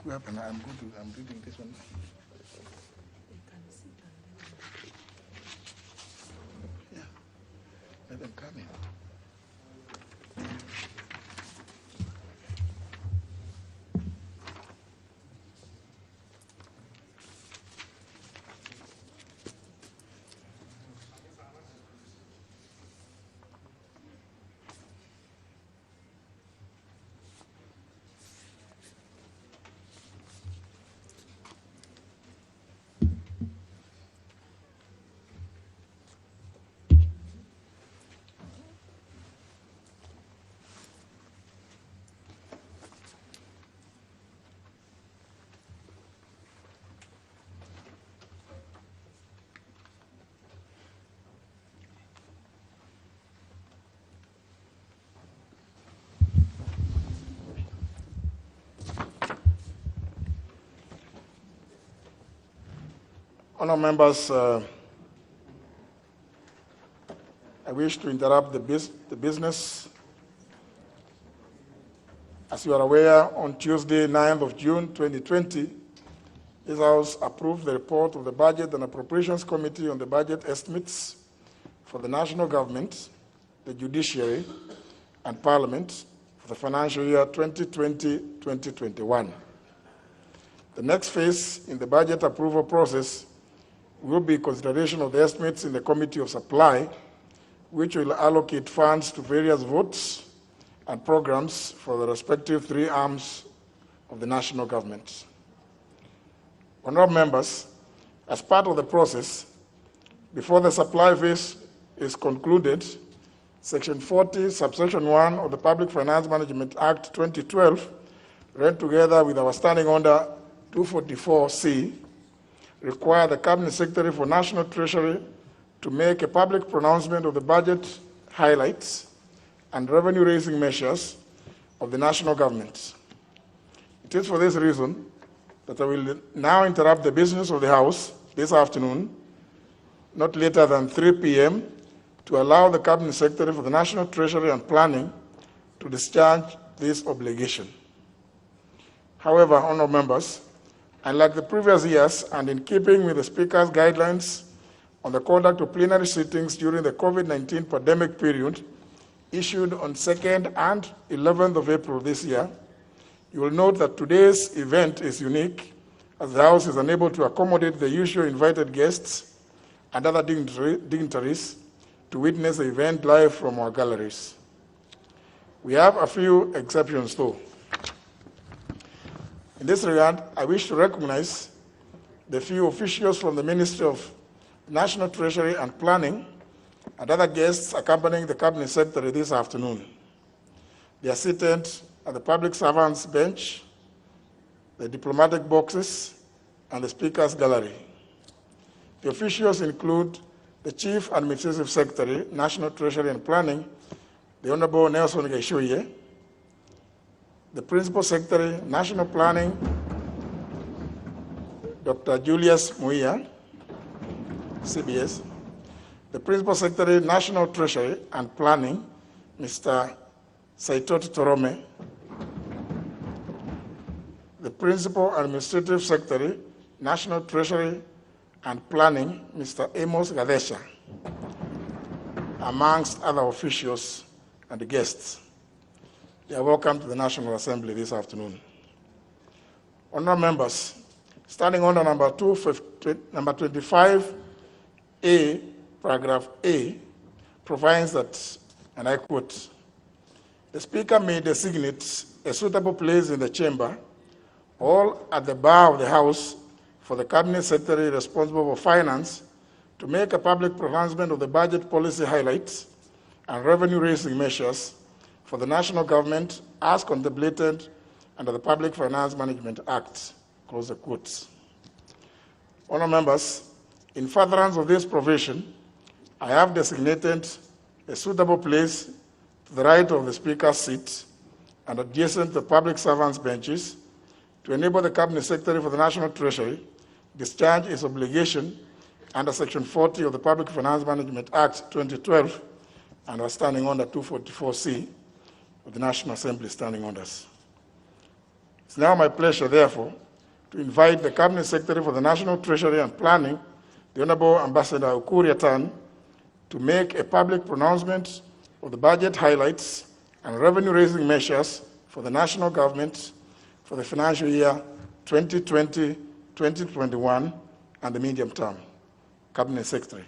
Who happened? I'm reading this one. Yeah, let them come in. Honourable members, I wish to interrupt the business. As you are aware, on Tuesday, 9th of June 2020, this House approved the report of the Budget and Appropriations Committee on the budget estimates for the national government, the judiciary, and Parliament for the financial year 2020-2021. The next phase in the budget approval process will be consideration of the estimates in the Committee of Supply, which will allocate funds to various votes and programs for the respective three arms of the national government. Honourable members, as part of the process, before the supply phase is concluded, Section 40, Subsection 1 of the Public Finance Management Act 2012, read together with our Standing Order 244C, require the Cabinet Secretary for National Treasury to make a public pronouncement of the budget highlights and revenue-raising measures of the national government. It is for this reason that I will now interrupt the business of the House this afternoon, not later than 3 p.m., to allow the Cabinet Secretary for the National Treasury and Planning to discharge this obligation. However, honourable members, unlike the previous years and in keeping with the Speaker's guidelines on the conduct of plenary sittings during the COVID-19 pandemic period, issued on 2nd and 11th of April this year, you will note that today's event is unique as the House is unable to accommodate the usual invited guests and other dignitaries to witness the event live from our galleries. We have a few exceptions though. In this regard, I wish to recognize the few officials from the Ministry of National Treasury and Planning and other guests accompanying the Cabinet Secretary this afternoon. They are seated at the public servants' bench, the diplomatic boxes, and the Speaker's gallery. The officials include the Chief Administrative Secretary, National Treasury and Planning, the Honourable Nelson Gaishuye, the Principal Secretary, National Planning, Dr. Julius Muia, CBS, the Principal Secretary, National Treasury and Planning, Mr. Saitot Torome, the Principal Administrative Secretary, National Treasury and Planning, Mr. Amos Gadesha, amongst other officials and guests. They are welcome to the National Assembly this afternoon. Honourable members, Standing Order number 25A, paragraph A, provides that, and I quote, the Speaker may designate a suitable place in the chamber or at the bar of the House for the Cabinet Secretary responsible for finance to make a public pronouncement of the budget policy highlights and revenue-raising measures for the national government as contemplated under the Public Finance Management Act, close the quotes. Honourable members, in furtherance of this provision, I have designated a suitable place to the right of the Speaker's seat and adjacent to the public servants' benches to enable the Cabinet Secretary for the National Treasury discharge his obligation under Section 40 of the Public Finance Management Act 2012 and our Standing Order 244C of the National Assembly Standing Orders. It's now my pleasure, therefore, to invite the Cabinet Secretary for the National Treasury and Planning, the Honorable Ambassador Ukur Yattani, to make a public pronouncement of the budget highlights and revenue-raising measures for the national government for the financial year 2020-2021 and the medium term. Cabinet Secretary.